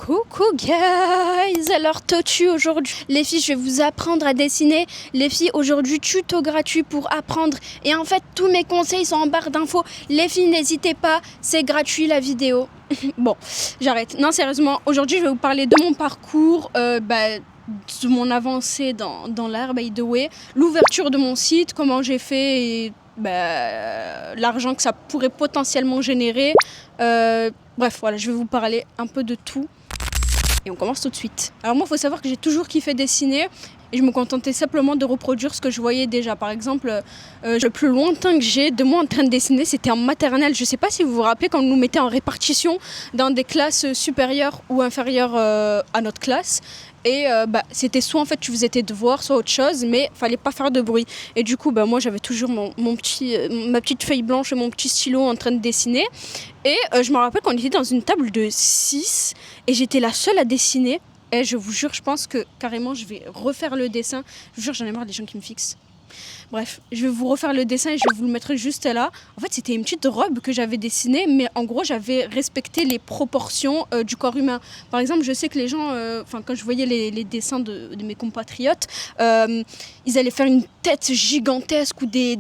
Coucou guys, alors Totu aujourd'hui. Les filles, je vais vous apprendre à dessiner. Les filles, aujourd'hui, tuto gratuit pour apprendre. Et en fait, tous mes conseils sont en barre d'infos. Les filles, n'hésitez pas, c'est gratuit la vidéo. Bon, j'arrête. Non, sérieusement, aujourd'hui, je vais vous parler de mon parcours, de mon avancée dans l'art, by the way, l'ouverture de mon site, comment j'ai fait et l'argent que ça pourrait potentiellement générer. Bref, voilà, je vais vous parler un peu de tout. Et on commence tout de suite. Alors moi, il faut savoir que j'ai toujours kiffé dessiner et je me contentais simplement de reproduire ce que je voyais déjà. Par exemple, le plus lointain que j'ai de moi en train de dessiner, c'était en maternelle. Je ne sais pas si vous vous rappelez quand on nous mettait en répartition dans des classes supérieures ou inférieures à notre classe. Et c'était soit en fait tu faisais tes devoirs, soit autre chose, mais fallait pas faire de bruit. Et du coup, moi j'avais toujours ma petite feuille blanche et mon petit stylo en train de dessiner. Et je me rappelle qu'on était dans une table de 6 et j'étais la seule à dessiner. Et je vous jure, je pense que carrément je vais refaire le dessin. Je vous jure, j'en ai marre des gens qui me fixent. Bref, je vais vous refaire le dessin et je vais vous le mettre juste là. En fait, c'était une petite robe que j'avais dessinée, mais en gros, j'avais respecté les proportions du corps humain. Par exemple, je sais que les gens, quand je voyais les dessins de mes compatriotes, ils allaient faire une tête gigantesque ou des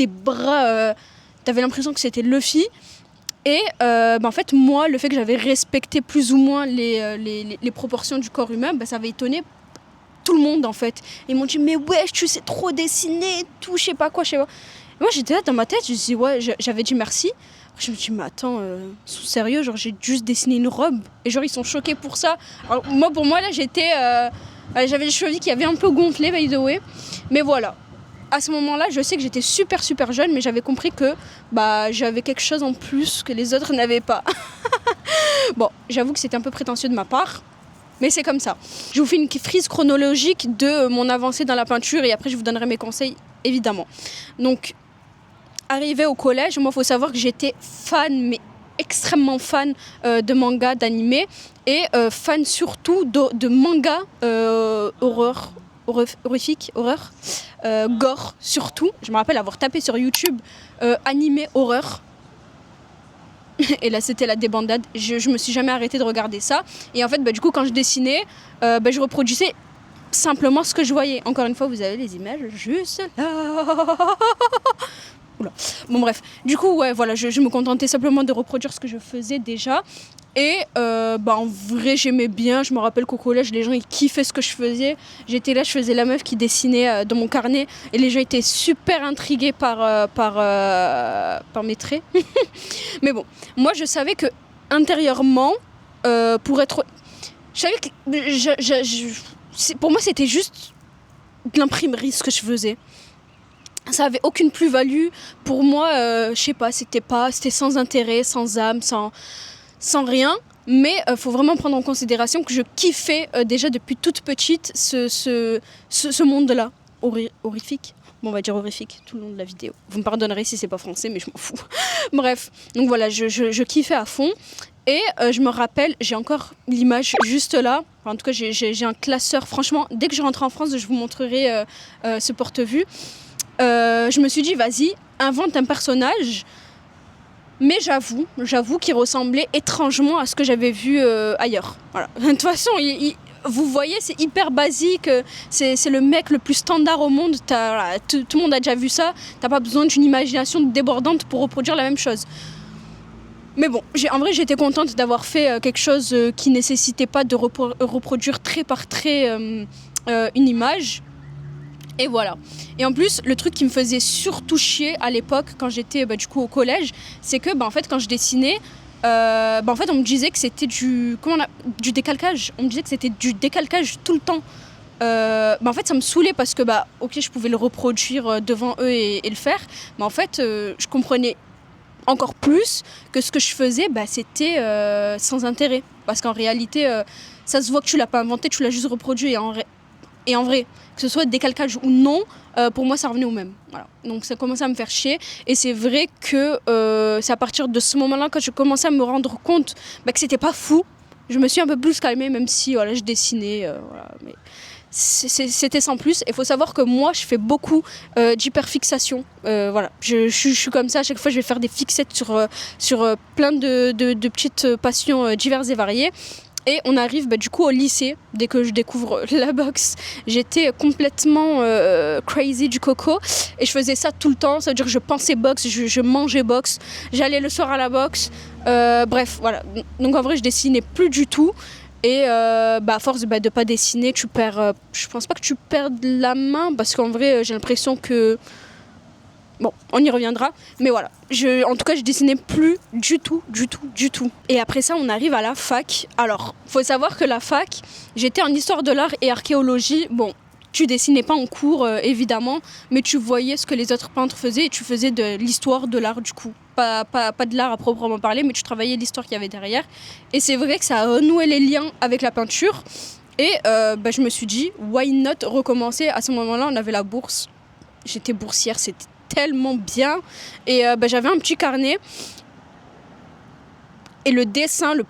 bras. T'avais l'impression que c'était Luffy. Et en fait, moi, le fait que j'avais respecté plus ou moins les proportions du corps humain, ça avait étonné tout le monde en fait. Ils m'ont dit mais wesh, tu sais trop dessiner, tout, je sais pas quoi, je sais pas. Et moi j'étais là dans ma tête, je dis ouais, j'avais dit merci. Je me dis mais attends, sérieux, genre j'ai juste dessiné une robe et genre ils sont choqués pour ça. Alors, pour moi là j'avais les cheveux qui avaient un peu gonflé by the way. Mais voilà. À ce moment-là, je sais que j'étais super jeune, mais j'avais compris que j'avais quelque chose en plus que les autres n'avaient pas. Bon, j'avoue que c'était un peu prétentieux de ma part. Mais c'est comme ça. Je vous fais une frise chronologique de mon avancée dans la peinture et après je vous donnerai mes conseils, évidemment. Donc, arrivé au collège, moi il faut savoir que j'étais fan, mais extrêmement fan de manga, d'animé et fan surtout de manga horrifique, gore surtout. Je me rappelle avoir tapé sur YouTube animé horreur. Et là c'était la débandade, je me suis jamais arrêtée de regarder ça. Et en fait du coup quand je dessinais, je reproduisais simplement ce que je voyais. Encore une fois vous avez les images juste là. Oula. Bon bref, du coup ouais voilà, je me contentais simplement de reproduire ce que je faisais déjà. Et en vrai j'aimais bien, je me rappelle qu'au collège les gens ils kiffaient ce que je faisais. J'étais là, je faisais la meuf qui dessinait dans mon carnet et les gens étaient super intrigués par mes traits. Mais bon, moi je savais que intérieurement, pour être... Je savais que pour moi c'était juste de l'imprimerie ce que je faisais. Ça avait aucune plus-value. Pour moi, je sais pas, c'était sans intérêt, sans âme, sans rien. Mais faut vraiment prendre en considération que je kiffais déjà depuis toute petite ce monde-là. Horrifique. Bon, on va dire horrifique tout le long de la vidéo. Vous me pardonnerez si c'est pas français, mais je m'en fous. Bref, donc voilà, je kiffais à fond. Et je me rappelle, j'ai encore l'image juste là. Enfin, en tout cas, j'ai un classeur. Franchement, dès que je rentre en France, je vous montrerai ce porte-vue. Je me suis dit, vas-y, invente un personnage. Mais j'avoue qu'il ressemblait étrangement à ce que j'avais vu ailleurs. Voilà. De toute façon, vous voyez, c'est hyper basique. C'est le mec le plus standard au monde. Tout le monde a déjà vu ça. T'as pas besoin d'une imagination débordante pour reproduire la même chose. Mais bon, en vrai, j'étais contente d'avoir fait quelque chose qui nécessitait pas de reproduire trait par trait une image. Et voilà. Et en plus, le truc qui me faisait surtout chier à l'époque, quand j'étais au collège, c'est que en fait, quand je dessinais, en fait, on me disait que c'était du décalcage. On me disait que c'était du décalcage tout le temps. En fait, ça me saoulait parce que ok, je pouvais le reproduire devant eux et le faire, mais en fait, je comprenais encore plus que ce que je faisais, c'était sans intérêt. Parce qu'en réalité, ça se voit que tu l'as pas inventé, tu l'as juste reproduit. Et en vrai, que ce soit décalcage ou non, pour moi, ça revenait au même. Voilà. Donc ça commençait à me faire chier. Et c'est vrai que c'est à partir de ce moment-là, quand je commençais à me rendre compte que c'était pas fou, je me suis un peu plus calmée, même si je dessinais. Mais c'était sans plus. Il faut savoir que moi, je fais beaucoup d'hyperfixation. Voilà. Je suis comme ça. À chaque fois, je vais faire des fixettes sur plein de petites passions diverses et variées. Et on arrive du coup au lycée. Dès que je découvre la boxe, j'étais complètement crazy du coco. Et je faisais ça tout le temps. Ça veut dire que je pensais boxe, je mangeais boxe. J'allais le soir à la boxe. Bref, voilà. Donc en vrai, je dessinais plus du tout. Et à force de pas dessiner, tu perds... je pense pas que tu perdes la main. Parce qu'en vrai, j'ai l'impression que... Bon, on y reviendra, mais voilà. En tout cas, je dessinais plus du tout. Et après ça, on arrive à la fac. Alors, faut savoir que la fac, j'étais en histoire de l'art et archéologie. Bon, tu dessinais pas en cours, évidemment, mais tu voyais ce que les autres peintres faisaient et tu faisais de l'histoire de l'art, du coup. Pas de l'art à proprement parler, mais tu travaillais l'histoire qu'il y avait derrière. Et c'est vrai que ça a renoué les liens avec la peinture. Et je me suis dit, why not recommencer ? À ce moment-là, on avait la bourse. J'étais boursière, c'était tellement bien. Et j'avais un petit carnet. Et le dessin, le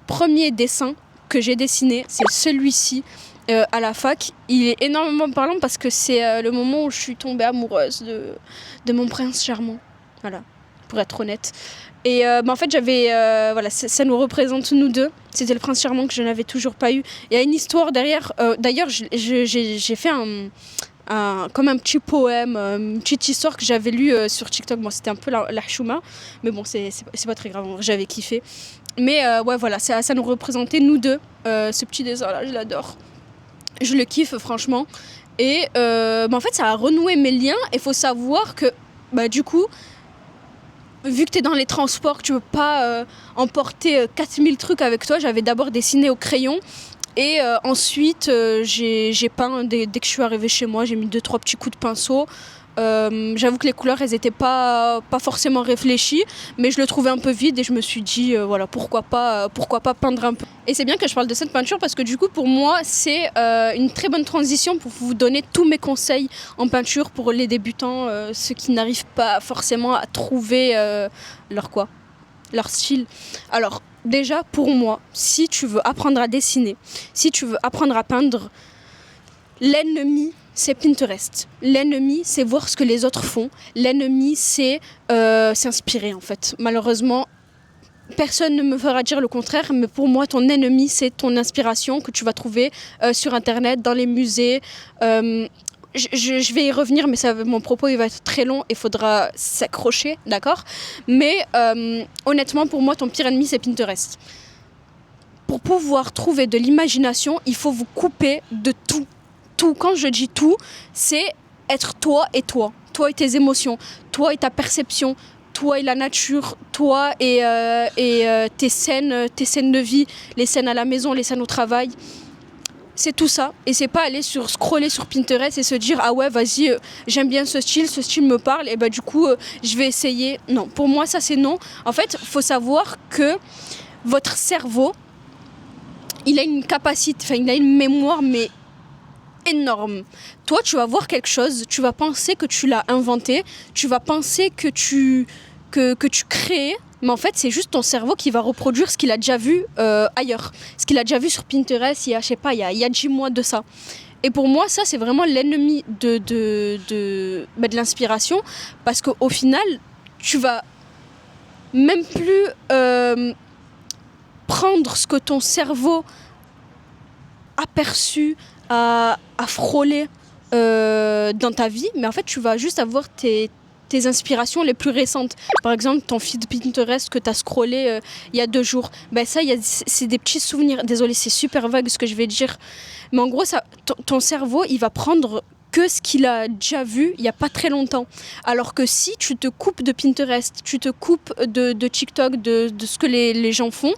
premier dessin que j'ai dessiné, c'est celui-ci à la fac. Il est énormément parlant parce que c'est le moment où je suis tombée amoureuse de mon prince charmant. Voilà, pour être honnête. Et en fait, j'avais... voilà, ça nous représente nous deux. C'était le prince charmant que je n'avais toujours pas eu. Il y a une histoire derrière. D'ailleurs, j'ai fait comme un petit poème, une petite histoire que j'avais lue sur TikTok. Bon, c'était un peu la chouma, mais bon, c'est pas très grave, j'avais kiffé. Mais ouais, voilà, ça nous représentait nous deux. Ce petit dessin-là, je l'adore. Je le kiffe, franchement. Et en fait, ça a renoué mes liens. Et il faut savoir que, du coup, vu que tu es dans les transports, que tu peux pas emporter 4000 trucs avec toi, j'avais d'abord dessiné au crayon. Et ensuite, j'ai peint dès que je suis arrivée chez moi. J'ai mis 2-3 petits coups de pinceau. J'avoue que les couleurs, elles n'étaient pas forcément réfléchies, mais je le trouvais un peu vide et je me suis dit, voilà, pourquoi pas peindre un peu. Et c'est bien que je parle de cette peinture parce que du coup, pour moi, c'est une très bonne transition pour vous donner tous mes conseils en peinture pour les débutants, ceux qui n'arrivent pas forcément à trouver leur style. Alors, déjà, pour moi, si tu veux apprendre à dessiner, si tu veux apprendre à peindre, l'ennemi, c'est Pinterest. L'ennemi, c'est voir ce que les autres font. L'ennemi, c'est s'inspirer, en fait. Malheureusement, personne ne me fera dire le contraire, mais pour moi, ton ennemi, c'est ton inspiration que tu vas trouver sur Internet, dans les musées. Je vais y revenir, mais mon propos il va être très long et il faudra s'accrocher, d'accord ? Mais honnêtement, pour moi, ton pire ennemi, c'est Pinterest. Pour pouvoir trouver de l'imagination, il faut vous couper de tout. Tout, quand je dis tout, c'est être toi et toi. Toi et tes émotions, toi et ta perception, toi et la nature, toi et tes scènes de vie, les scènes à la maison, les scènes au travail. C'est tout ça, et c'est pas aller scroller sur Pinterest et se dire ah ouais vas-y j'aime bien ce style me parle et du coup je vais essayer. Non, pour moi ça c'est non. En fait, faut savoir que votre cerveau, il a une capacité, il a une mémoire mais énorme. Toi tu vas voir quelque chose, tu vas penser que tu l'as inventé, tu vas penser que tu crées. Mais en fait, c'est juste ton cerveau qui va reproduire ce qu'il a déjà vu ailleurs. Ce qu'il a déjà vu sur Pinterest il y a 10 mois de ça. Et pour moi, ça, c'est vraiment l'ennemi de l'inspiration. Parce qu'au final, tu vas même plus prendre ce que ton cerveau a perçu, a frôlé dans ta vie. Mais en fait, tu vas juste avoir tes inspirations les plus récentes. Par exemple, ton feed Pinterest que tu as scrollé il y a 2 jours. Ça, c'est des petits souvenirs. Désolée, c'est super vague ce que je vais dire. Mais en gros, ton cerveau, il va prendre que ce qu'il a déjà vu il n'y a pas très longtemps. Alors que si tu te coupes de Pinterest, tu te coupes de TikTok, de ce que les gens font,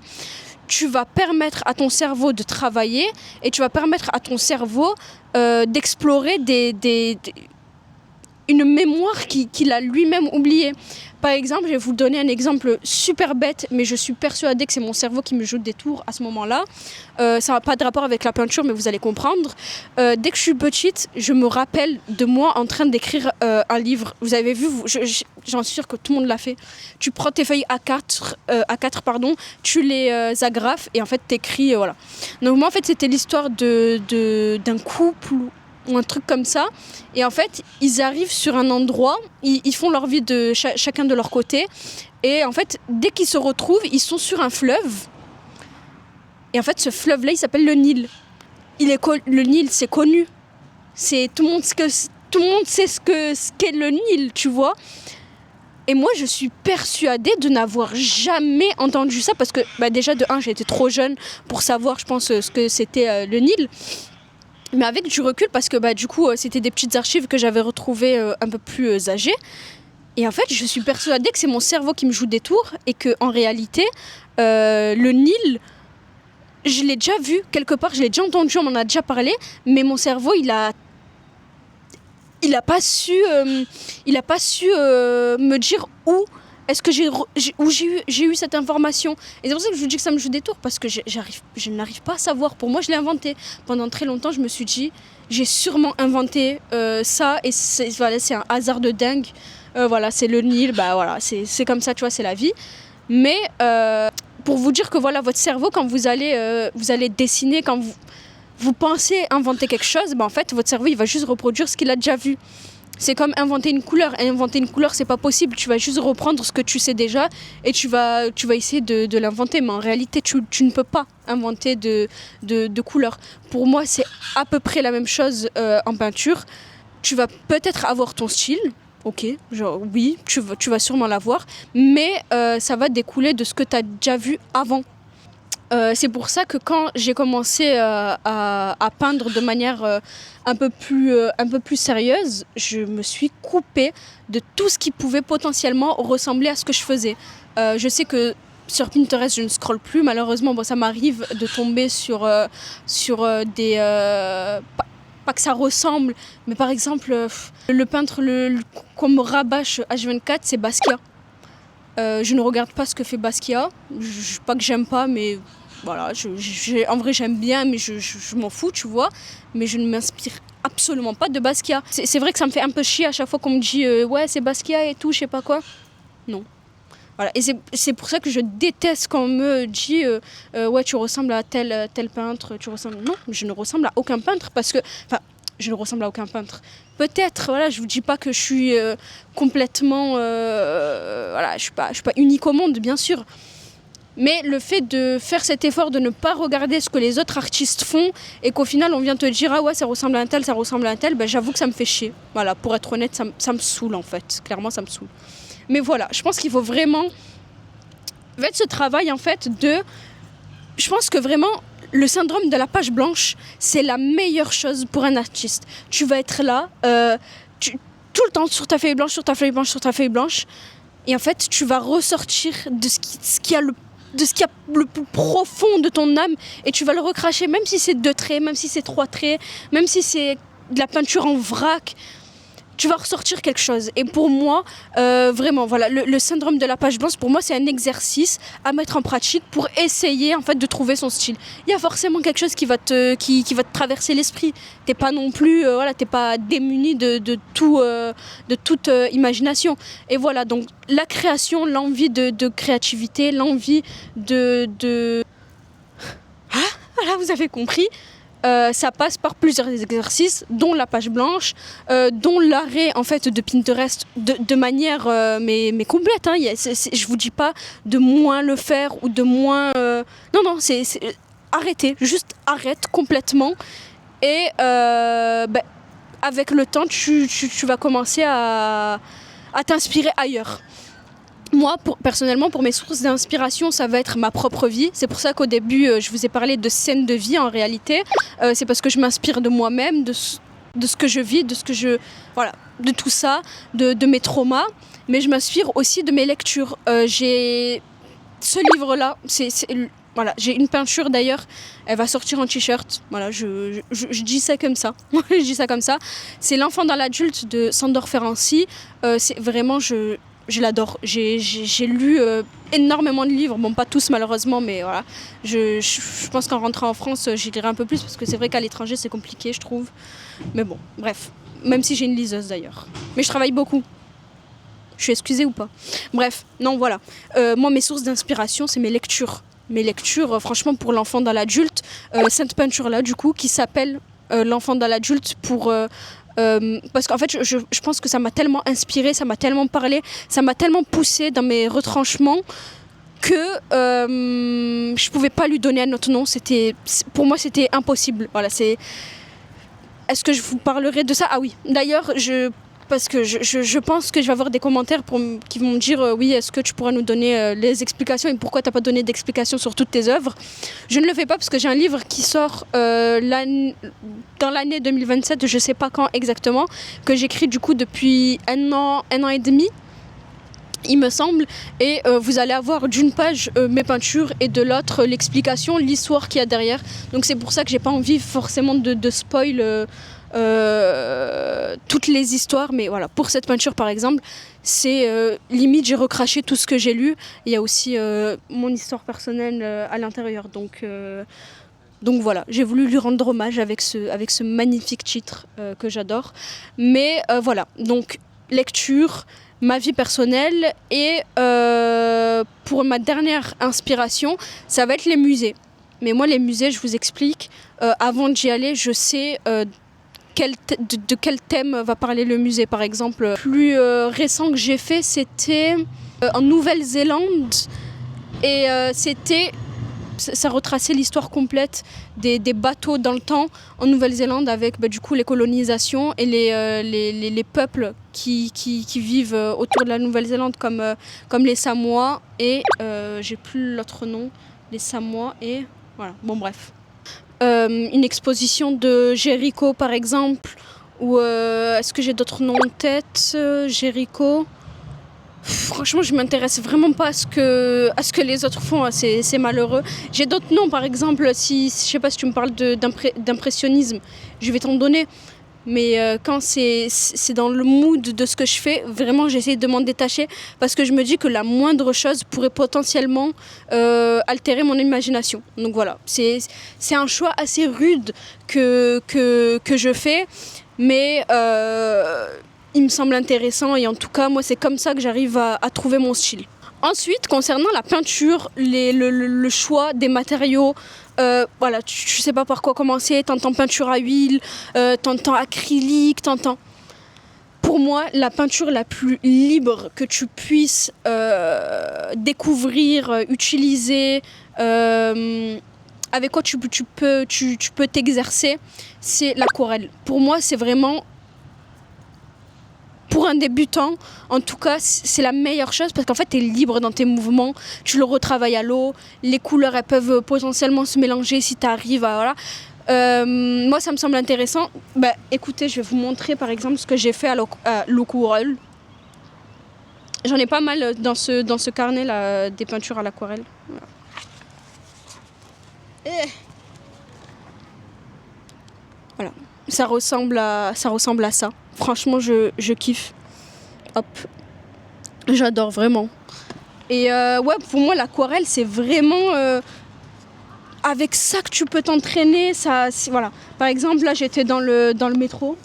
tu vas permettre à ton cerveau de travailler et tu vas permettre à ton cerveau d'explorer une mémoire qu'il a lui-même oubliée. Par exemple, je vais vous donner un exemple super bête, mais je suis persuadée que c'est mon cerveau qui me joue des tours à ce moment-là. Ça n'a pas de rapport avec la peinture, mais vous allez comprendre. Dès que je suis petite, je me rappelle de moi en train d'écrire un livre. Vous avez vu, j'en suis sûre que tout le monde l'a fait. Tu prends tes feuilles A4, tu les agrafes et en fait t'écris, voilà. Donc moi en fait c'était l'histoire d'un couple ou un truc comme ça, et en fait ils arrivent sur un endroit, ils font leur vie de chacun de leur côté, et en fait dès qu'ils se retrouvent, ils sont sur un fleuve Et en fait, ce fleuve-là, il s'appelle le Nil. Le Nil, c'est connu. Tout le monde sait ce qu'est le Nil, tu vois. Et moi, je suis persuadée de n'avoir jamais entendu ça parce que déjà, de un, j'étais trop jeune pour savoir, je pense, ce que c'était le Nil. Mais avec du recul, parce que du coup, c'était des petites archives que j'avais retrouvées un peu plus âgées. Et en fait, je suis persuadée que c'est mon cerveau qui me joue des tours et qu'en réalité, le Nil, je l'ai déjà vu quelque part, je l'ai déjà entendu, on m'en a déjà parlé, mais mon cerveau, il a pas su me dire où est-ce que j'ai eu cette information. Et c'est pour ça que je vous dis que ça me joue des tours, parce que je n'arrive pas à savoir. Pour moi, je l'ai inventé. Pendant très longtemps, je me suis dit, j'ai sûrement inventé ça, et c'est un hasard de dingue. Voilà, c'est le Nil, voilà, c'est comme ça, tu vois, c'est la vie. Mais pour vous dire que voilà, votre cerveau, quand vous allez dessiner, quand vous pensez inventer quelque chose, en fait, votre cerveau, il va juste reproduire ce qu'il a déjà vu. C'est comme inventer une couleur. Et inventer une couleur, c'est pas possible. Tu vas juste reprendre ce que tu sais déjà et tu vas essayer de l'inventer. Mais en réalité, tu ne peux pas inventer de couleur. Pour moi, c'est à peu près la même chose en peinture. Tu vas peut-être avoir ton style. Ok, oui, tu vas sûrement l'avoir. Mais ça va découler de ce que tu as déjà vu avant. C'est pour ça que quand j'ai commencé à peindre de manière un peu plus sérieuse, je me suis coupée de tout ce qui pouvait potentiellement ressembler à ce que je faisais. Je sais que sur Pinterest, je ne scrolle plus. Malheureusement, ça m'arrive de tomber sur des... pas que ça ressemble, mais par exemple, le peintre qu'on me rabâche H24, c'est Basquiat. Je ne regarde pas ce que fait Basquiat. Pas que j'aime pas, mais... Voilà, en vrai j'aime bien, mais je m'en fous, tu vois. Mais je ne m'inspire absolument pas de Basquiat. C'est vrai que ça me fait un peu chier à chaque fois qu'on me dit ouais, c'est Basquiat et tout, je sais pas quoi. Non. Voilà. Et c'est pour ça que je déteste quand on me dit ouais, tu ressembles à tel peintre. Non, je ne ressemble à aucun peintre parce que... Enfin, je ne ressemble à aucun peintre. Peut-être, voilà, je vous dis pas que je suis complètement... voilà, je suis pas unique au monde, bien sûr. Mais le fait de faire cet effort de ne pas regarder ce que les autres artistes font et qu'au final on vient te dire ah ouais, ça ressemble à un tel, j'avoue que ça me fait chier. Voilà, pour être honnête, ça me saoule en fait. Clairement, ça me saoule. Mais voilà, je pense qu'il faut vraiment faire ce travail en fait je pense que vraiment le syndrome de la page blanche, c'est la meilleure chose pour un artiste. Tu vas être là tout le temps sur ta feuille blanche, et en fait tu vas ressortir de ce qui a le plus profond de ton âme, et tu vas le recracher, même si c'est 2 traits, même si c'est 3 traits, même si c'est de la peinture en vrac, tu vas ressortir quelque chose. Et pour moi, vraiment, voilà, le syndrome de la page blanche, pour moi, c'est un exercice à mettre en pratique pour essayer en fait de trouver son style. Il y a forcément quelque chose qui va te traverser l'esprit. T'es pas non plus, t'es pas démuni de toute imagination. Et voilà, donc la création, l'envie de créativité, l'envie de... Ah, voilà, vous avez compris. Ça passe par plusieurs exercices, dont la page blanche, dont l'arrêt en fait de Pinterest de manière mais complète. Hein. Je vous dis pas de moins le faire ou de moins. Non, c'est arrêter, juste arrête complètement. Et avec le temps, tu vas commencer à t'inspirer ailleurs. Moi, personnellement, pour mes sources d'inspiration, ça va être ma propre vie. C'est pour ça qu'au début, je vous ai parlé de scènes de vie en réalité. C'est parce que je m'inspire de moi-même, de ce que je vis, de tout ça, de mes traumas. Mais je m'inspire aussi de mes lectures. J'ai ce livre-là, voilà, j'ai une peinture d'ailleurs, elle va sortir en t-shirt. Voilà, je dis ça comme ça. Je dis ça comme ça. C'est L'enfant dans l'adulte de Sandor Ferenczi. C'est vraiment, je l'adore. J'ai lu énormément de livres, bon pas tous malheureusement, mais voilà. Je pense qu'en rentrant en France, j'y lirai un peu plus parce que c'est vrai qu'à l'étranger c'est compliqué, je trouve. Mais bon, bref. Même si j'ai une liseuse d'ailleurs. Mais je travaille beaucoup. Je suis excusée ou pas? Bref, non voilà. Moi mes sources d'inspiration, c'est mes lectures. Mes lectures, franchement, pour l'enfant dans l'adulte, cette peinture-là du coup, qui s'appelle L'enfant dans l'adulte parce qu'en fait je pense que ça m'a tellement inspirée, ça m'a tellement parlé, ça m'a tellement poussée dans mes retranchements que je pouvais pas lui donner un autre nom. Pour moi, c'était impossible. Voilà, Est-ce que je vous parlerai de ça? Ah oui, d'ailleurs, parce que je pense que je vais avoir des commentaires qui vont me dire oui, est-ce que tu pourras nous donner les explications et pourquoi tu n'as pas donné d'explications sur toutes tes œuvres. Je ne le fais pas parce que j'ai un livre qui sort dans l'année 2027, je ne sais pas quand exactement, que j'écris du coup depuis un an et demi, il me semble, et vous allez avoir d'une page mes peintures et de l'autre l'explication, l'histoire qu'il y a derrière. Donc c'est pour ça que j'ai pas envie forcément de spoil toutes les histoires, mais voilà, pour cette peinture par exemple, c'est limite j'ai recraché tout ce que j'ai lu. Il y a aussi mon histoire personnelle à l'intérieur, donc voilà, j'ai voulu lui rendre hommage avec ce magnifique titre que j'adore. Mais voilà, donc lecture, ma vie personnelle et pour ma dernière inspiration, ça va être les musées. Mais moi, les musées, je vous explique, avant d'y aller, je sais de quel thème va parler le musée. Par exemple, le plus récent que j'ai fait, c'était en Nouvelle-Zélande et ça retraçait l'histoire complète des bateaux dans le temps en Nouvelle-Zélande avec du coup les colonisations et les peuples qui vivent autour de la Nouvelle-Zélande comme les Samoa et j'ai plus l'autre nom, les Samoa et voilà, bon bref. Une exposition de Jéricho par exemple, ou est-ce que j'ai d'autres noms en tête? Jéricho. Franchement, je m'intéresse vraiment pas à ce que les autres font, c'est malheureux. J'ai d'autres noms, par exemple, je sais pas si tu me parles d'impressionnisme, je vais t'en donner. Mais quand c'est dans le mood de ce que je fais, vraiment j'essaie de m'en détacher parce que je me dis que la moindre chose pourrait potentiellement altérer mon imagination. Donc voilà, c'est un choix assez rude que je fais, mais il me semble intéressant et en tout cas moi c'est comme ça que j'arrive à trouver mon style. Ensuite, concernant la peinture, le choix des matériaux, voilà, tu sais pas par quoi commencer, t'entends peinture à huile, t'entends acrylique, t'entends... Pour moi, la peinture la plus libre que tu puisses découvrir, utiliser, avec quoi tu peux t'exercer, c'est l'aquarelle. Pour moi, c'est vraiment... Pour un débutant, en tout cas, c'est la meilleure chose parce qu'en fait, tu es libre dans tes mouvements, tu le retravailles à l'eau, les couleurs, elles peuvent potentiellement se mélanger si tu arrives à... Voilà. Moi, ça me semble intéressant. Écoutez, je vais vous montrer par exemple ce que j'ai fait à l'aquarelle. J'en ai pas mal dans ce carnet là, des peintures à l'aquarelle. Voilà. Ça ressemble à ça. Franchement, je kiffe. Hop. J'adore vraiment. Et ouais, pour moi, l'aquarelle, c'est vraiment... avec ça que tu peux t'entraîner. Voilà. Par exemple, là, j'étais dans le métro.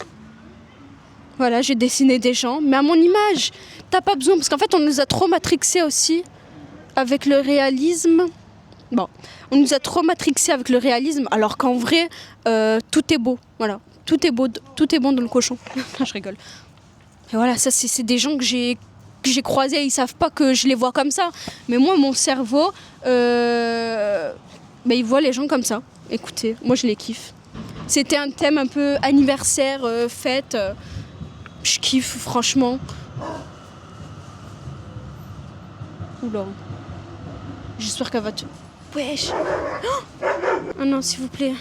Voilà, j'ai dessiné des gens. Mais à mon image, t'as pas besoin. Parce qu'en fait, on nous a trop matrixés aussi avec le réalisme. Bon, on nous a trop matrixés avec le réalisme, alors qu'en vrai, tout est beau. Voilà. Tout est bon dans le cochon. Je rigole. Et voilà, ça c'est des gens que j'ai croisés, ils savent pas que je les vois comme ça. Mais moi, mon cerveau, il voit les gens comme ça. Écoutez, moi je les kiffe. C'était un thème un peu anniversaire, fête. Je kiffe, franchement. Oula. J'espère qu'elle va te... Wesh. Oh non, s'il vous plaît.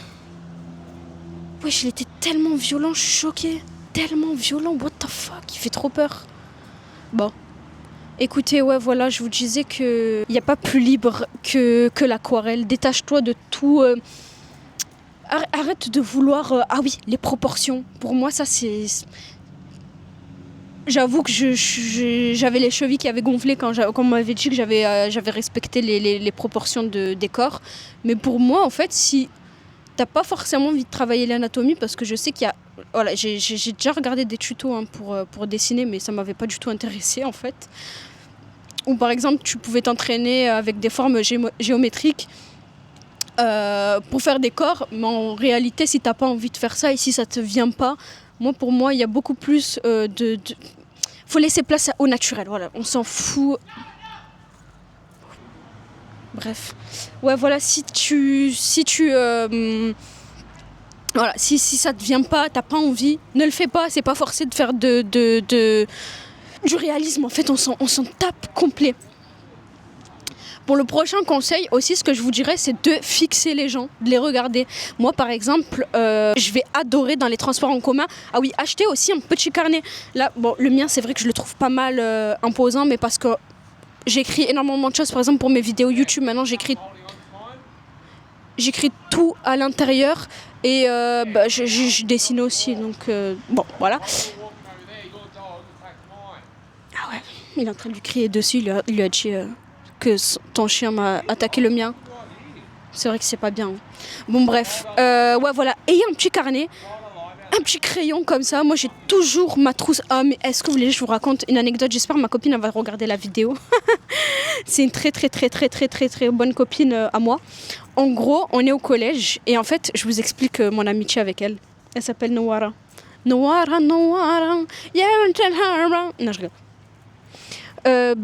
Wesh, il était tellement violent, je suis choquée. Tellement violent, what the fuck, il fait trop peur. Bon. Écoutez, ouais, voilà, je vous disais qu'il n'y a pas plus libre que l'aquarelle. Détache-toi de tout. Arrête de vouloir... ah oui, les proportions. Pour moi, ça, c'est... J'avoue que j'avais les chevilles qui avaient gonflé quand on m'avait dit que j'avais respecté les proportions des corps. Mais pour moi, en fait, si t'as pas forcément envie de travailler l'anatomie, parce que je sais qu'il y a... Voilà, j'ai déjà regardé des tutos pour dessiner, mais ça m'avait pas du tout intéressée, en fait. Ou par exemple, tu pouvais t'entraîner avec des formes géométriques pour faire des corps, mais en réalité, si t'as pas envie de faire ça et si ça te vient pas, pour moi, il y a beaucoup plus faut laisser place au naturel, voilà, on s'en fout. Bref. Ouais, voilà, voilà, si ça te vient pas, t'as pas envie, ne le fais pas. C'est pas forcé de faire du réalisme. En fait, on s'en tape complet. Pour le prochain conseil aussi, ce que je vous dirais, c'est de fixer les gens, de les regarder. Moi, par exemple, je vais adorer dans les transports en commun. Ah oui, acheter aussi un petit carnet. Là, bon, le mien, c'est vrai que je le trouve pas mal imposant, mais parce que j'écris énormément de choses. Par exemple, pour mes vidéos YouTube, maintenant, j'écris tout à l'intérieur et je dessine aussi. Donc, bon, voilà. Ah ouais, il est en train de lui crier dessus. Il lui a dit... que ton chien m'a attaqué le mien. C'est vrai que c'est pas bien. Bon bref, ouais voilà, ayez un petit carnet, un petit crayon comme ça. Moi j'ai toujours ma trousse. Ah mais est-ce que vous voulez que je vous raconte une anecdote? J'espère que ma copine elle va regarder la vidéo. C'est une très bonne copine à moi. En gros, on est au collège et en fait, je vous explique mon amitié avec elle. Elle s'appelle Noara. Noara, yeah, non, je rigole.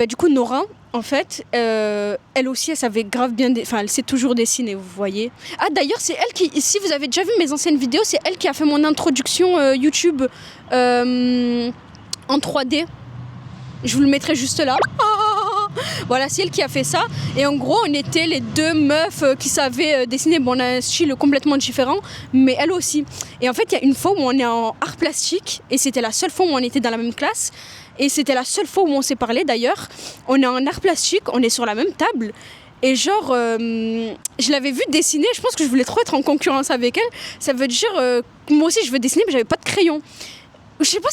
Du coup, Nora, en fait, elle aussi, elle savait grave bien... Enfin, elle sait toujours dessiner, vous voyez. Ah, d'ailleurs, c'est elle qui... Si vous avez déjà vu mes anciennes vidéos, c'est elle qui a fait mon introduction YouTube en 3D. Je vous le mettrai juste là. Voilà, c'est elle qui a fait ça. Et en gros, on était les deux meufs qui savaient dessiner. Bon, on a un style complètement différent, mais elle aussi. Et en fait, il y a une fois où on est en art plastique, et c'était la seule fois où on était dans la même classe. Et c'était la seule fois où on s'est parlé d'ailleurs. On est en art plastique, on est sur la même table. Et genre, je l'avais vue dessiner, je pense que je voulais trop être en concurrence avec elle. Ça veut dire, moi aussi je veux dessiner, mais j'avais pas de crayon. Je sais pas,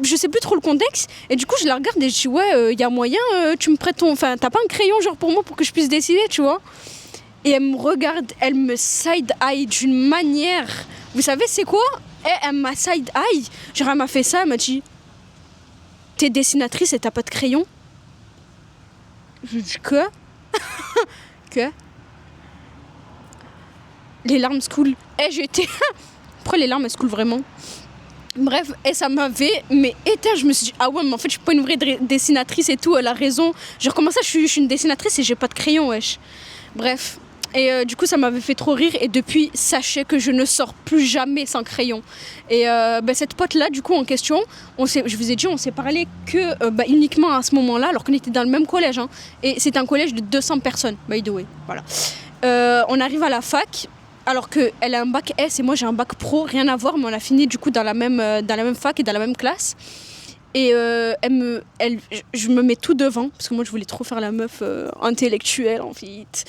je sais plus trop le contexte. Et du coup, je la regarde et je dis, ouais, y a moyen, tu me prêtes ton... Enfin, t'as pas un crayon genre pour moi pour que je puisse dessiner, tu vois? Et elle me regarde, elle me side-eye d'une manière... Vous savez, c'est quoi? Elle m'a side-eye. Genre, elle m'a fait ça, elle m'a dit... T'es dessinatrice et t'as pas de crayon? Je dis quoi? Que? Les larmes coulent. J'étais... Pourquoi les larmes elles coulent vraiment? Bref, et ça m'avait éteint. Je me suis dit, ah ouais, mais en fait, je suis pas une vraie dessinatrice et tout. Elle a raison. Genre, comment ça, je suis une dessinatrice et j'ai pas de crayon, wesh. Bref. Et du coup, ça m'avait fait trop rire. Et depuis, sachez que je ne sors plus jamais sans crayon. Et cette pote-là, du coup, en question, je vous ai dit, on s'est parlé que uniquement à ce moment-là, alors qu'on était dans le même collège. Hein. Et c'est un collège de 200 personnes, by the way. Voilà. On arrive à la fac. Alors qu'elle a un bac S et moi j'ai un bac pro, rien à voir, mais on a fini du coup dans la même fac et dans la même classe. Et je me mets tout devant, parce que moi je voulais trop faire la meuf intellectuelle en fait.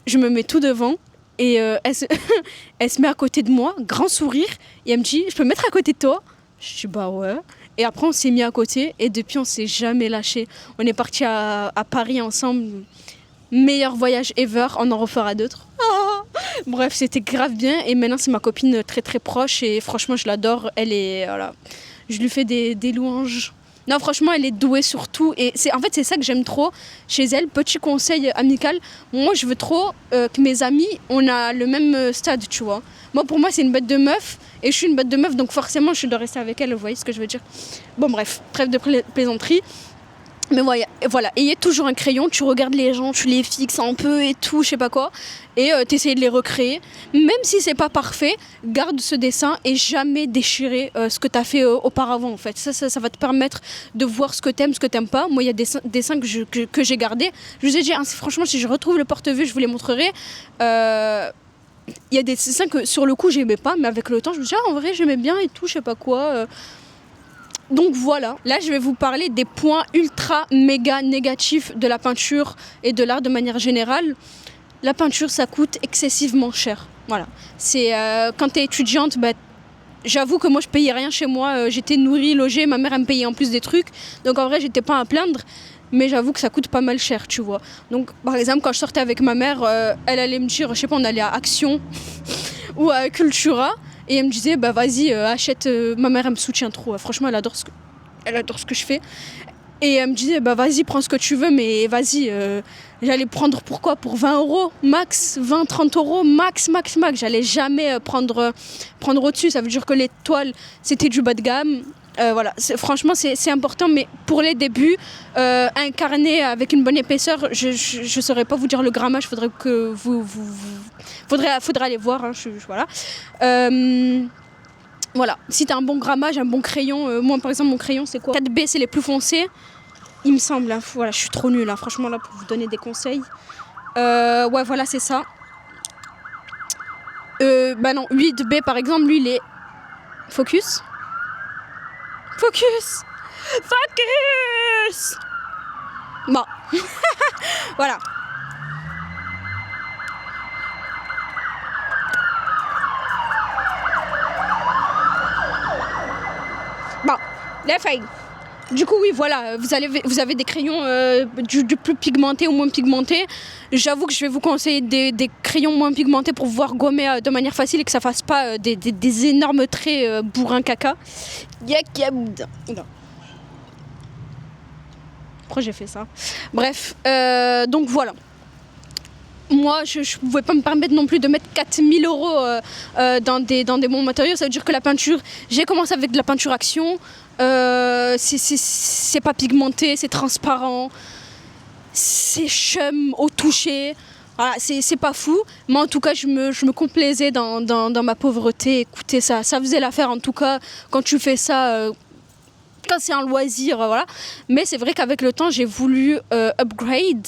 Je me mets tout devant et elle se met à côté de moi, grand sourire, et elle me dit, je peux me mettre à côté de toi? Je dis bah ouais. Et après on s'est mis à côté et depuis on s'est jamais lâché. On est partis à Paris ensemble. Meilleur voyage ever, on en refera d'autres. Bref, c'était grave bien et maintenant c'est ma copine très très proche et franchement je l'adore. Elle est, voilà, je lui fais des louanges. Non, franchement, elle est douée sur tout et c'est ça que j'aime trop chez elle. Petit conseil amical, moi je veux trop que mes amis, on a le même stade, tu vois. Moi pour moi c'est une bête de meuf et je suis une bête de meuf donc forcément je dois rester avec elle, vous voyez ce que je veux dire. Bon bref, trêve de plaisanterie. Mais voilà, ayez toujours un crayon, tu regardes les gens, tu les fixes un peu et tout, je sais pas quoi, et t'essayes de les recréer. Même si c'est pas parfait, garde ce dessin et jamais déchirer ce que t'as fait auparavant en fait. Ça va te permettre de voir ce que t'aimes, ce que t'aimes pas. Moi, il y a des dessins que j'ai gardés. Je vous ai dit, hein, franchement, si je retrouve le porte-vue, je vous les montrerai. Il y a des dessins que sur le coup, j'aimais pas, mais avec le temps, je me dis, en vrai, j'aimais bien et tout, je sais pas quoi. Donc voilà, là je vais vous parler des points ultra méga négatifs de la peinture et de l'art de manière générale. La peinture ça coûte excessivement cher. Voilà. C'est quand t'es étudiante, j'avoue que moi je payais rien chez moi, j'étais nourrie, logée, ma mère elle me payait en plus des trucs. Donc en vrai j'étais pas à plaindre, mais j'avoue que ça coûte pas mal cher, tu vois. Donc par exemple quand je sortais avec ma mère, elle allait me dire, je sais pas, on allait à Action ou à Cultura. Et elle me disait, vas-y, achète. Ma mère, elle me soutient trop. Franchement, elle adore ce que je fais. Et elle me disait, vas-y, prends ce que tu veux, mais vas-y. J'allais prendre pourquoi? Pour 20 € max, 20, 30 € max. J'allais jamais prendre au-dessus. Ça veut dire que les toiles, c'était du bas de gamme. Voilà, franchement c'est important, mais pour les débuts, un carnet avec une bonne épaisseur, je ne saurais pas vous dire le grammage, faudrait que faudrait aller voir, hein, voilà. Voilà, si tu as un bon grammage, un bon crayon, moi par exemple mon crayon c'est quoi 4B, c'est les plus foncés, il me semble, hein, voilà, je suis trop nulle, hein, franchement là pour vous donner des conseils. Ouais voilà c'est ça. Bah non, 8B par exemple, lui il est focus. Focus. Bon. Voilà. Bon, les feuilles. Du coup, oui, voilà, vous avez des crayons du plus pigmenté ou moins pigmenté. J'avoue que je vais vous conseiller des crayons moins pigmentés pour pouvoir gommer de manière facile et que ça fasse pas des énormes traits bourrin caca. Non. Pourquoi j'ai fait ça? Bref, donc voilà. Moi, je ne pouvais pas me permettre non plus de mettre 4000 € dans des bons matériaux. Ça veut dire que la peinture, j'ai commencé avec de la peinture action. C'est pas pigmenté, c'est transparent, c'est chum au toucher. Voilà, c'est pas fou, mais en tout cas je me complaisais dans ma pauvreté. Écoutez, ça faisait l'affaire en tout cas quand tu fais ça, quand c'est un loisir, voilà. Mais c'est vrai qu'avec le temps j'ai voulu upgrade.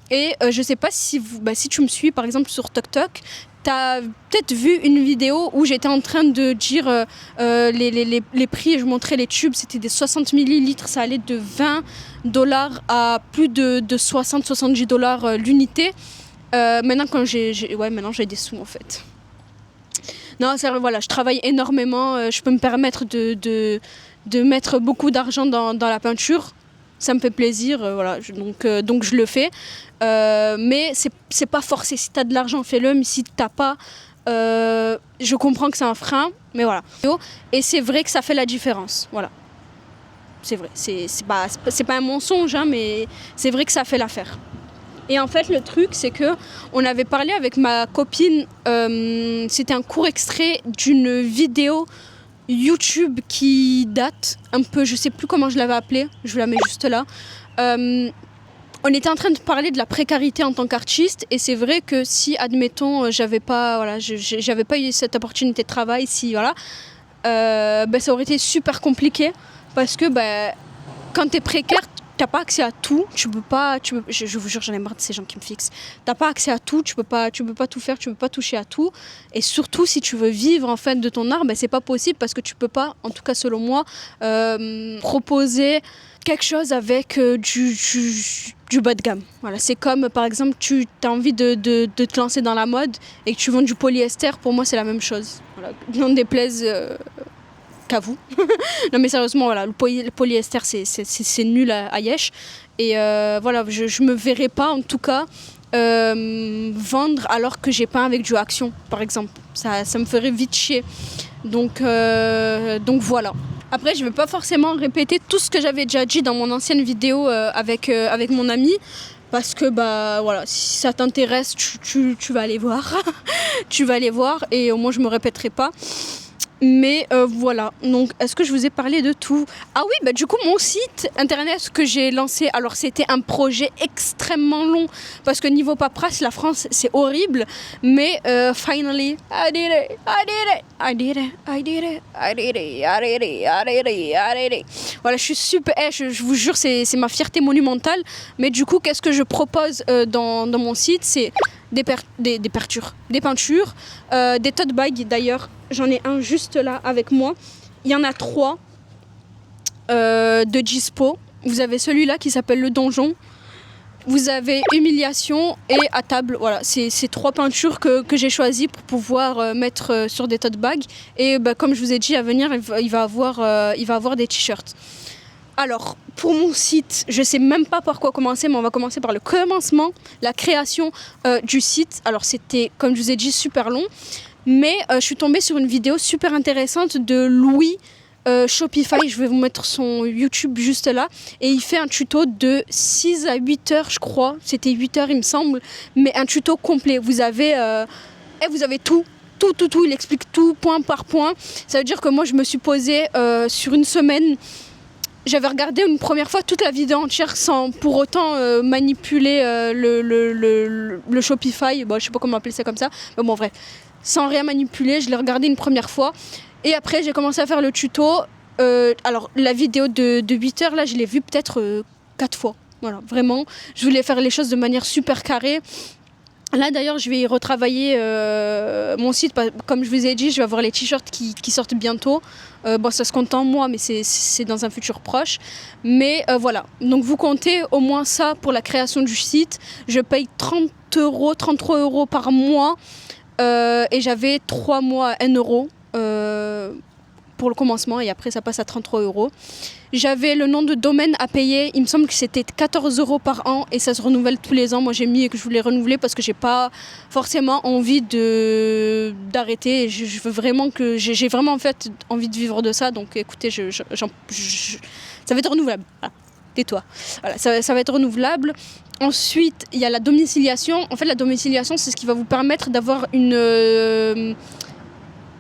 Et je sais pas si tu me suis par exemple sur TikTok, t'as peut-être vu une vidéo où j'étais en train de dire les prix et je montrais les tubes, c'était des 60 millilitres, ça allait de $20 à plus de 60-70$ l'unité. Maintenant j'ai des sous en fait. Non, c'est vrai, voilà, je travaille énormément, je peux me permettre de mettre beaucoup d'argent dans la peinture. Ça me fait plaisir, voilà, donc je le fais. Mais c'est pas forcé. Si t'as de l'argent, fais-le. Mais si t'as pas, je comprends que c'est un frein. Mais voilà. Et c'est vrai que ça fait la différence. Voilà. C'est vrai. C'est pas un mensonge, hein, mais c'est vrai que ça fait l'affaire. Et en fait, le truc, c'est que on avait parlé avec ma copine. C'était un court extrait d'une vidéo YouTube qui date un peu, je sais plus comment je l'avais appelée, je vous la mets juste là. On était en train de parler de la précarité en tant qu'artiste et c'est vrai que si, admettons, j'avais pas eu cette opportunité de travail, ça aurait été super compliqué parce que quand t'es précaire, t'as pas accès à tout, je vous jure, j'en ai marre de ces gens qui me fixent. T'as pas accès à tout, tu peux pas tout faire, tu peux pas toucher à tout. Et surtout, si tu veux vivre en fait de ton art, c'est pas possible parce que tu peux pas, en tout cas selon moi, proposer quelque chose avec du bas de gamme. Voilà, c'est comme par exemple, tu as envie de te lancer dans la mode et que tu vends du polyester, pour moi c'est la même chose. Voilà, n'en déplaise qu'à vous. Non mais sérieusement, voilà, le polyester c'est nul à Yesh. Et voilà, je me verrais pas en tout cas vendre alors que j'ai peint avec du action par exemple. Ça me ferait vite chier. Donc voilà. Après je vais pas forcément répéter tout ce que j'avais déjà dit dans mon ancienne vidéo avec mon ami. Parce que voilà, si ça t'intéresse, tu vas aller voir. Tu vas aller voir et au moins je me répéterai pas. Mais voilà, donc est-ce que je vous ai parlé de tout? Ah oui, du coup mon site internet que j'ai lancé, alors c'était un projet extrêmement long parce que niveau paperasse, la France c'est horrible. Mais finally, I did it. Voilà, je suis super, je vous jure, c'est ma fierté monumentale. Mais du coup, qu'est-ce que je propose dans mon site? C'est des peintures, des tote bags d'ailleurs. J'en ai un juste là avec moi. Il y en a 3 de Gispo. Vous avez celui-là qui s'appelle le donjon. Vous avez humiliation et à table. Voilà, c'est 3 peintures que j'ai choisies pour pouvoir mettre sur des tote bags. Et comme je vous ai dit, à venir, il va avoir des t-shirts. Alors, pour mon site, je ne sais même pas par quoi commencer, mais on va commencer par le commencement, la création du site. Alors, c'était, comme je vous ai dit, super long. Mais je suis tombée sur une vidéo super intéressante de Louis Shopify. Je vais vous mettre son YouTube juste là. Et il fait un tuto de 6 à 8 heures, je crois. C'était 8 heures, il me semble. Mais un tuto complet. Vous avez tout. tout, il explique tout point par point. Ça veut dire que moi je me suis posée sur une semaine. J'avais regardé une première fois toute la vidéo entière sans pour autant manipuler le Shopify. Bon, je sais pas comment appeler ça comme ça. Mais bon, bref. Sans rien manipuler, je l'ai regardé une première fois. Et après, j'ai commencé à faire le tuto. Alors, la vidéo de 8 heures, là, je l'ai vue peut-être 4 fois. Voilà, vraiment. Je voulais faire les choses de manière super carrée. Là d'ailleurs je vais retravailler mon site, comme je vous ai dit je vais avoir les t-shirts qui sortent bientôt, bon ça se compte en mois mais c'est dans un futur proche, mais voilà, donc vous comptez au moins ça pour la création du site. Je paye 33 euros par mois et j'avais 3 mois à 1 euro pour le commencement et après ça passe à 33 euros. J'avais le nom de domaine à payer, il me semble que c'était 14 euros par an et ça se renouvelle tous les ans. Moi j'ai mis que je voulais renouveler parce que j'ai pas forcément envie d'arrêter. Je veux vraiment que j'ai vraiment en fait envie de vivre de ça, donc écoutez, ça va être renouvelable. Voilà. Tais-toi. Voilà, ça va être renouvelable. Ensuite, il y a la domiciliation. En fait, la domiciliation, c'est ce qui va vous permettre d'avoir une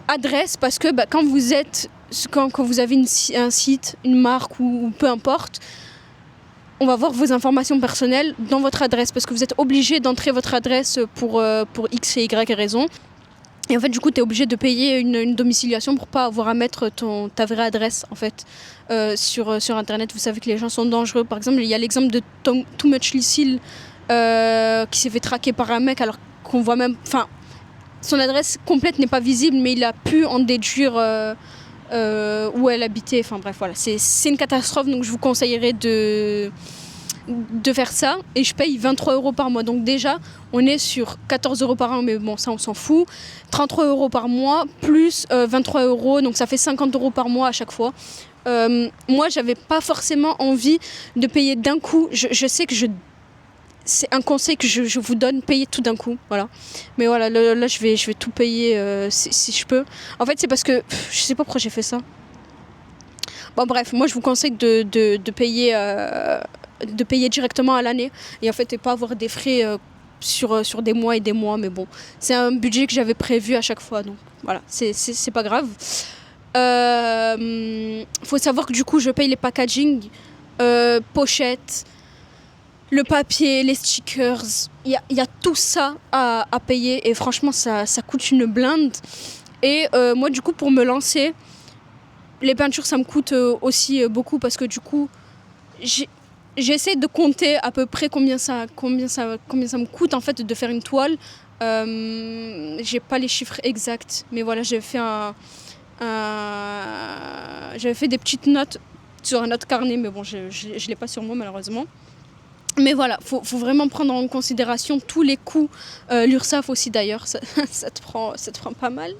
adresse parce que quand vous avez un site, une marque ou peu importe, on va voir vos informations personnelles dans votre adresse parce que vous êtes obligé d'entrer votre adresse pour X et Y raison. Et en fait, du coup, tu es obligé de payer une domiciliation pour pas avoir à mettre ta vraie adresse en fait sur Internet. Vous savez que les gens sont dangereux. Par exemple, il y a l'exemple de Too Much Lucille qui s'est fait traquer par un mec alors qu'on voit même... son adresse complète n'est pas visible, mais il a pu en déduire où elle habitait. Enfin bref, voilà, c'est une catastrophe, donc je vous conseillerais de faire ça. Et je paye 23 euros par mois. Donc déjà, on est sur 14 euros par an, mais bon, ça on s'en fout. 33 euros par mois, plus 23 euros, donc ça fait 50 euros par mois à chaque fois. Moi, j'avais pas forcément envie de payer d'un coup. Je sais que c'est un conseil que je vous donne, payer tout d'un coup, voilà. Mais voilà, là je vais tout payer si je peux. En fait, c'est parce que je sais pas pourquoi j'ai fait ça. Bon bref, moi je vous conseille de payer directement à l'année et en fait et pas avoir des frais sur des mois et des mois. Mais bon, c'est un budget que j'avais prévu à chaque fois, donc voilà, c'est pas grave. Faut savoir que du coup je paye les packaging, pochettes, le papier, les stickers, il y a tout ça à payer et franchement ça coûte une blinde. Et moi du coup pour me lancer, les peintures ça me coûte aussi beaucoup parce que du coup j'essaie de compter à peu près combien ça me coûte en fait de faire une toile. J'ai pas les chiffres exacts mais voilà, j'avais fait des petites notes sur un autre carnet mais bon je l'ai pas sur moi malheureusement. Mais voilà, faut vraiment prendre en considération tous les coûts. L'URSSAF aussi d'ailleurs, ça te prend pas mal.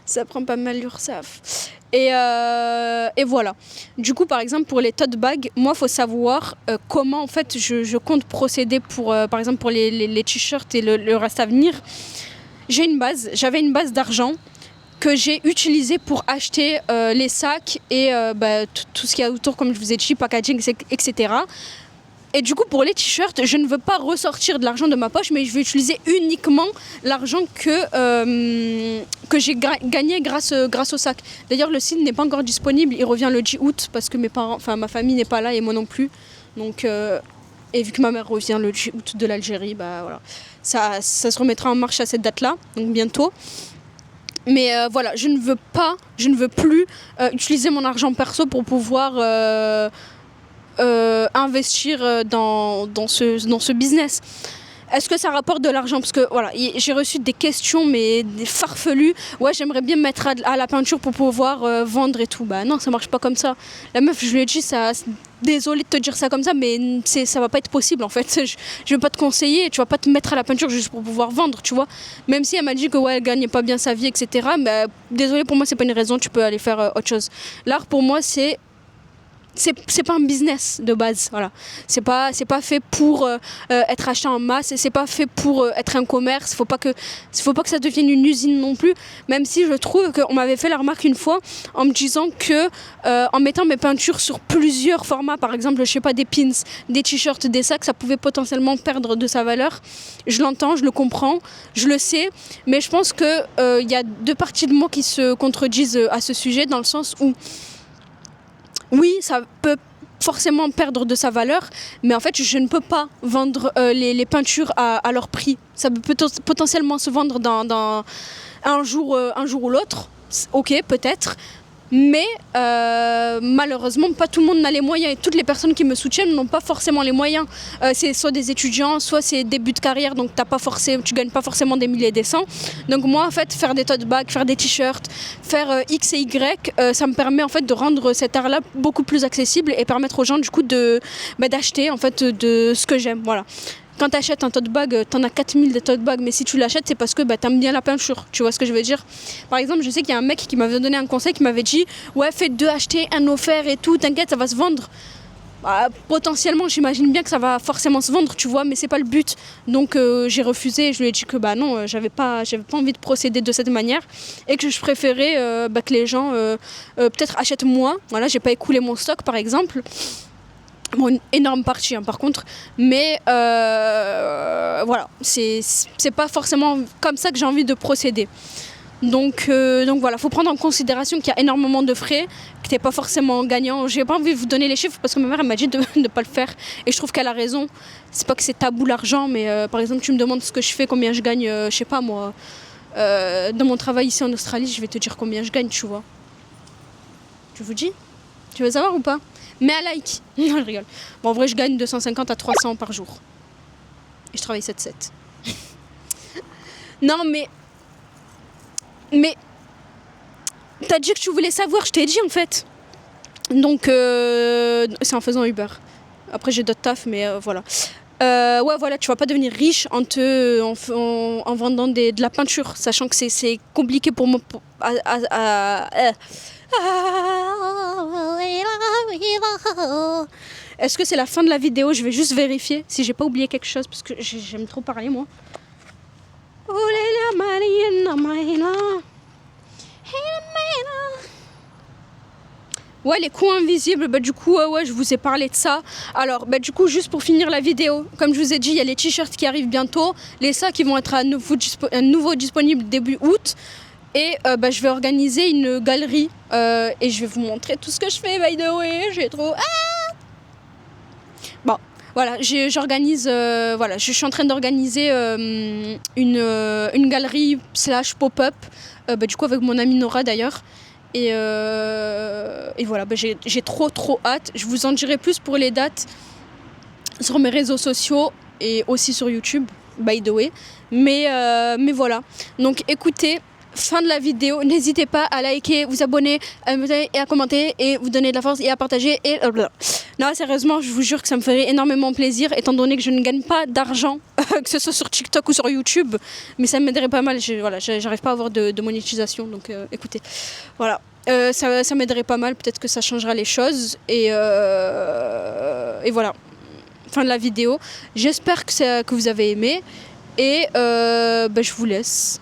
Ça prend pas mal l'URSSAF. Et voilà. Du coup, par exemple, pour les tote bags, moi, faut savoir comment en fait je compte procéder par exemple pour les t-shirts et le reste à venir. J'avais une base d'argent que j'ai utilisée pour acheter les sacs et tout ce qu'il y a autour, comme je vous ai dit, packaging, etc. Et du coup, pour les t-shirts, je ne veux pas ressortir de l'argent de ma poche, mais je vais utiliser uniquement l'argent que j'ai gagné grâce au sac. D'ailleurs, le site n'est pas encore disponible, il revient le 10 août parce que ma famille n'est pas là et moi non plus. Donc, et vu que ma mère revient le 10 août de l'Algérie, voilà, ça se remettra en marche à cette date-là, donc bientôt. Mais voilà, je ne veux plus utiliser mon argent perso pour pouvoir investir dans ce business. Est-ce que ça rapporte de l'argent? Parce que voilà, j'ai reçu des questions mais des farfelues. Ouais, j'aimerais bien me mettre à la peinture pour pouvoir vendre et tout. Bah non, ça marche pas comme ça. La meuf, je lui ai dit ça. Désolée de te dire ça comme ça, mais ça va pas être possible en fait. Je vais pas te conseiller. Tu vas pas te mettre à la peinture juste pour pouvoir vendre, tu vois. Même si elle m'a dit que ouais, elle gagnait pas bien sa vie, etc. Mais désolée, pour moi c'est pas une raison. Tu peux aller faire autre chose. L'art pour moi c'est c'est pas un business de base, voilà. C'est pas fait pour être acheté en masse, et c'est pas fait pour être un commerce. Faut pas que ça devienne une usine non plus. Même si je trouve qu'on m'avait fait la remarque une fois en me disant que en mettant mes peintures sur plusieurs formats, par exemple, je sais pas, des pins, des t-shirts, des sacs, ça pouvait potentiellement perdre de sa valeur. Je l'entends, je le comprends, je le sais, mais je pense que il y a deux parties de moi qui se contredisent à ce sujet, dans le sens où oui, ça peut forcément perdre de sa valeur, mais en fait, je ne peux pas vendre les peintures à leur prix. Ça peut potentiellement se vendre dans un jour ou l'autre, ok, peut-être, mais malheureusement, pas tout le monde n'a les moyens, et toutes les personnes qui me soutiennent n'ont pas forcément les moyens. C'est soit des étudiants, soit c'est début de carrière, donc tu gagnes pas forcément des milliers et des cents. Donc moi, en fait, faire des tote bags, faire des t-shirts, faire X et Y, ça me permet en fait de rendre cet art-là beaucoup plus accessible et permettre aux gens du coup d'acheter en fait de ce que j'aime. Voilà. Quand tu achètes un tote bag, tu en as 4000 de tote bags, mais si tu l'achètes, c'est parce que tu aimes bien la peinture. Tu vois ce que je veux dire? Par exemple, je sais qu'il y a un mec qui m'avait donné un conseil, qui m'avait dit ouais, fais 2 acheter, un offert et tout, t'inquiète, ça va se vendre. Potentiellement, j'imagine bien que ça va forcément se vendre, tu vois, mais c'est pas le but. Donc j'ai refusé, je lui ai dit que non, j'avais pas envie de procéder de cette manière, et que je préférais que les gens peut-être achètent moins. Voilà, j'ai pas écoulé mon stock par exemple. Bon, une énorme partie par contre, mais voilà, c'est pas forcément comme ça que j'ai envie de procéder. Donc voilà, faut prendre en considération qu'il y a énormément de frais, que t'es pas forcément gagnant. J'ai pas envie de vous donner les chiffres parce que ma mère elle m'a dit de ne pas le faire, et je trouve qu'elle a raison. C'est pas que c'est tabou l'argent, mais par exemple tu me demandes ce que je fais, combien je gagne, je sais pas moi, dans mon travail ici en Australie, je vais te dire combien je gagne, tu vois. Je vous dis? Tu veux savoir ou pas? Mais à like. Non, je rigole. Bon, en vrai, je gagne 250 à 300 par jour. Et je travaille 7-7. Non, mais t'as dit que tu voulais savoir, je t'ai dit en fait. Donc, c'est en faisant Uber. Après, j'ai d'autres tafs, mais voilà. Ouais, voilà, tu vas pas devenir riche en vendant de la peinture, sachant que c'est compliqué pour moi. Est-ce que c'est la fin de la vidéo? Je vais juste vérifier si j'ai pas oublié quelque chose, parce que j'aime trop parler moi. Ouais, les coûts invisibles, du coup, ouais, je vous ai parlé de ça. Alors, du coup, juste pour finir la vidéo, comme je vous ai dit, il y a les t-shirts qui arrivent bientôt, les sacs qui vont être à nouveau disponibles début août. Et je vais organiser une galerie et je vais vous montrer tout ce que je fais, by the way. J'ai trop... Bon, voilà, j'organise... voilà, je suis en train d'organiser une galerie / pop-up, du coup avec mon amie Nora d'ailleurs. Et voilà, j'ai trop hâte. Je vous en dirai plus pour les dates sur mes réseaux sociaux et aussi sur YouTube, by the way. Mais voilà, donc écoutez... Fin de la vidéo, n'hésitez pas à liker, vous abonner, et à commenter, et vous donner de la force et à partager. Et non, sérieusement, je vous jure que ça me ferait énormément plaisir, étant donné que je ne gagne pas d'argent, que ce soit sur TikTok ou sur YouTube, mais ça m'aiderait pas mal. J'arrive pas à avoir de monétisation, donc écoutez, voilà. Ça m'aiderait pas mal, peut-être que ça changera les choses. Et voilà, fin de la vidéo. J'espère que vous avez aimé, et je vous laisse.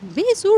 Bisous.